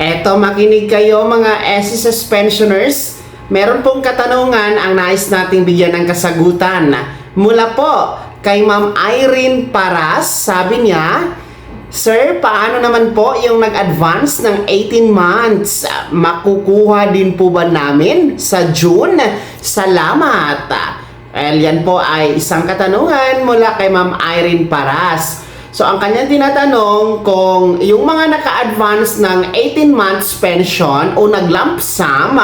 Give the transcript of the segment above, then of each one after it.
Eto, makinig kayo mga SSS pensioners. Meron pong katanungan ang nais nating bigyan ng kasagutan. Mula po kay Ma'am Irene Paras, sabi niya, Sir, paano naman po yung nag-advance ng 18 months? Makukuha din po ba namin sa June? Salamat! Yan po ay isang katanungan mula kay Ma'am Irene Paras. So, ang kanyang tinatanong kung yung mga naka-advance ng 18 months pension o nag-lump sum,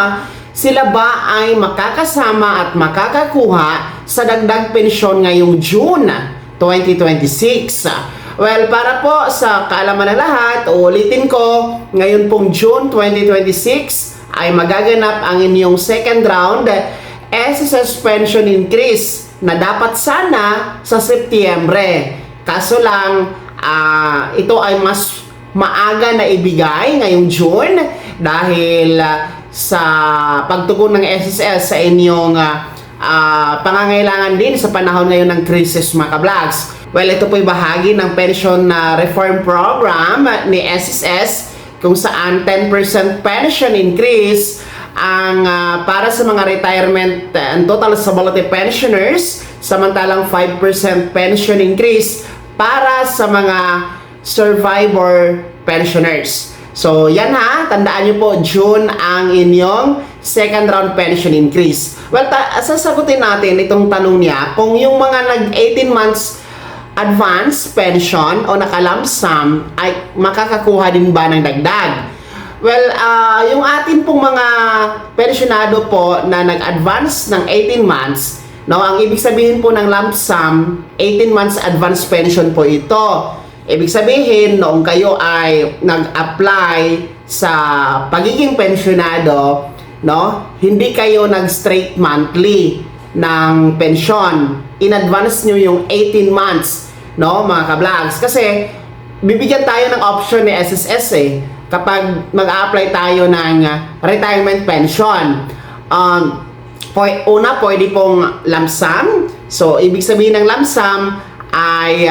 sila ba ay makakasama at makakakuha sa dagdag pensyon ngayong June 2026? Well, para po sa kaalaman ng lahat, uulitin ko, ngayon pong June 2026 ay magaganap ang inyong second round SSS pension increase na dapat sana sa Setyembre. Kaso lang, ito ay mas maaga na ibigay ngayong June dahil sa pagtugon ng SSS sa inyong pangangailangan din sa panahon ngayon ng crisis, mga ka-vlogs. Well, ito po'y bahagi ng pension reform program ni SSS kung saan 10% pension increase ang para sa mga retirement and total disability pensioners, samantalang 5% pension increase para sa mga survivor pensioners. So, yan ha, tandaan nyo po, June ang inyong second round pension increase. Well, sasagutin natin itong tanong niya kung yung mga nag-18 months advance pension o naka-lump sum ay makakakuha din ba ng dagdag? Well, yung atin pong mga pensionado po na nag-advance ng 18 months, no, ang ibig sabihin po ng lump sum, 18 months advance pension po ito. Ibig sabihin, noong kayo ay nag-apply sa pagiging pensionado, no, hindi kayo nag-straight monthly ng pension. In-advance nyo yung 18 months, no, mga ka-vlogs. Kasi, bibigyan tayo ng option ni SSS kapag mag-apply tayo ng retirement pension. Una, pwede pong lump sum. So, ibig sabihin ng lump sum ay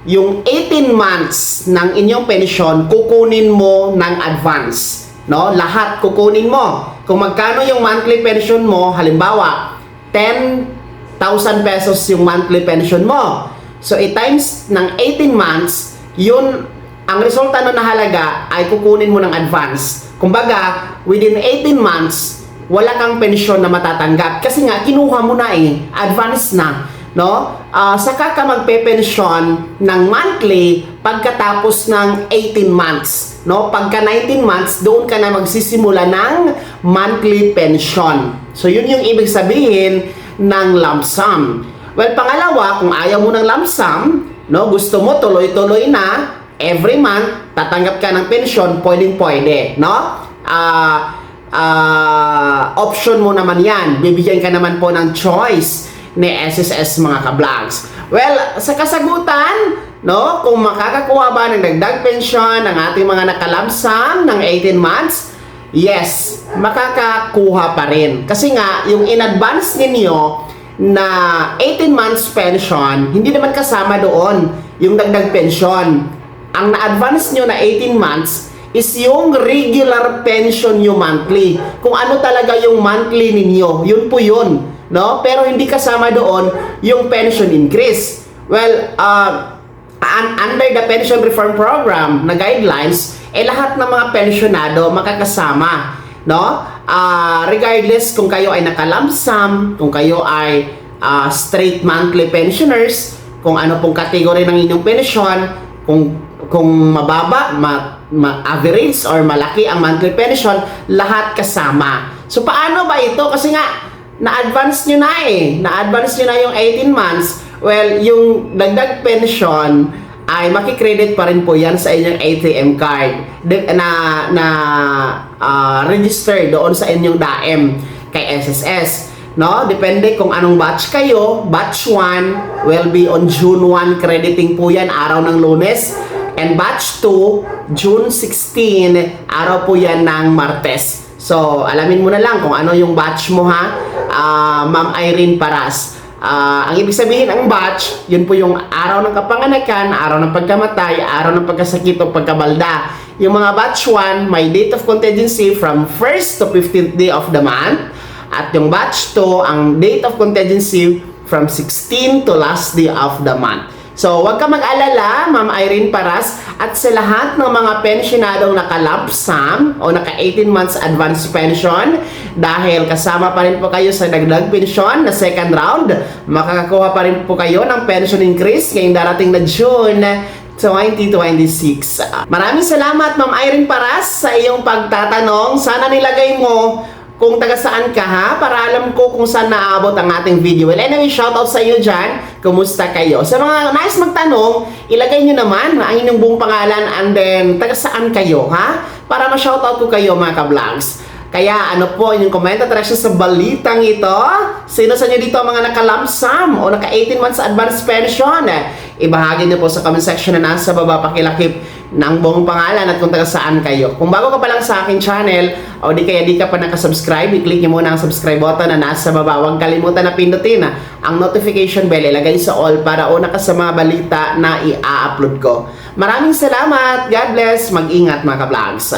yung 18 months ng inyong pension, kukunin mo ng advance. No? Lahat kukunin mo. Kung magkano yung monthly pension mo, halimbawa, 10,000 pesos yung monthly pension mo. So, i-times ng 18 months, yun, ang resulta nun na halaga ay kukunin mo ng advance. Kumbaga, within 18 months, wala kang pensyon na matatanggap. Kasi nga, kinuha mo na advance na. No? Saka ka magpe-pensyon ng monthly pagkatapos ng 18 months. No? Pagka 19 months, doon ka na magsisimula ng monthly pension. So, yun yung ibig sabihin ng lump sum. Well, pangalawa, kung ayaw mo ng lump sum, no, gusto mo tuloy-tuloy na, every month, tatanggap ka ng pensyon, pwedeng-pwede, no? Option mo naman yan. Bibigyan ka naman po ng choice ni SSS, mga ka-vlogs. Well, sa kasagutan, no, kung makakakuha ba ng dagdag pensyon ng ating mga naka-lump sum ng 18 months, yes, makakakuha pa rin. Kasi nga, yung in-advance ninyo na 18 months pension, hindi naman kasama doon yung dagdag pension. Ang na-advance nyo na 18 months is yung regular pension nyo monthly. Kung ano talaga yung monthly ninyo, yun po yun. No? Pero hindi kasama doon yung pension increase. Well, under the pension reform program na guidelines, lahat ng mga pensionado makakasama. No? Regardless kung kayo ay naka-lump sum, kung kayo ay straight monthly pensioners, kung ano pong kategory ng inyong pensyon, kung mababa, average or malaki ang monthly pension, lahat kasama. So, paano ba ito? Kasi nga, na-advance nyo na na-advance nyo na yung 18 months. Well, yung dagdag pension ay makikredit pa rin po yan sa inyong ATM card na register doon sa inyong DAEM kay SSS. No? Depende kung anong batch kayo. Batch 1 will be on June 1 crediting po yan, araw ng Lunes. And batch 2, June 16, araw po yan ng Martes. So, alamin mo na lang kung ano yung batch mo ha, Ma'am Irene Paras. Ang ibig sabihin ng batch, yun po yung araw ng kapanganakan, araw ng pagkamatay, araw ng pagkasakit o pagkabalda. Yung mga batch 1, may date of contingency from 1st to 15th day of the month. At yung batch 2, ang date of contingency from 16 to last day of the month. So, huwag ka mag-alala, Ma'am Irene Paras, at sa lahat ng mga pensionadong naka-lump sum o naka-18 months advance pension, dahil kasama pa rin po kayo sa dagdag pension na second round, makakakuha pa rin po kayo ng pension increase ngayong darating na June 2026. Maraming salamat, Ma'am Irene Paras, sa iyong pagtatanong. Sana nilagay mo kung taga saan ka ha, para alam ko kung saan naabot ang ating video. Well, anyway, shoutout sa iyo dyan. Kumusta kayo? Sa mga nais magtanong, ilagay nyo naman ang inyong buong pangalan and then taga saan kayo ha, para ma-shoutout ko kayo mga ka-vlogs. Kaya ano po inyong comment at reaction sa balitang ito? Sino sa inyo dito ang mga naka-lump sum o naka-18 months advance pension? Ibahagi niyo po sa comment section na nasa baba, pakilakip ng buong pangalan at kung taga saan kayo. Kung bago ka pa lang sa aking channel o di ka pa nakasubscribe, i-click niyo muna ang subscribe button na nasa baba. Huwag kalimutan na pindutin ang notification bell, ilagay sa all para una ka sa mga balita na i-upload ko. Maraming salamat, God bless, mag-ingat mga ka-vlogs.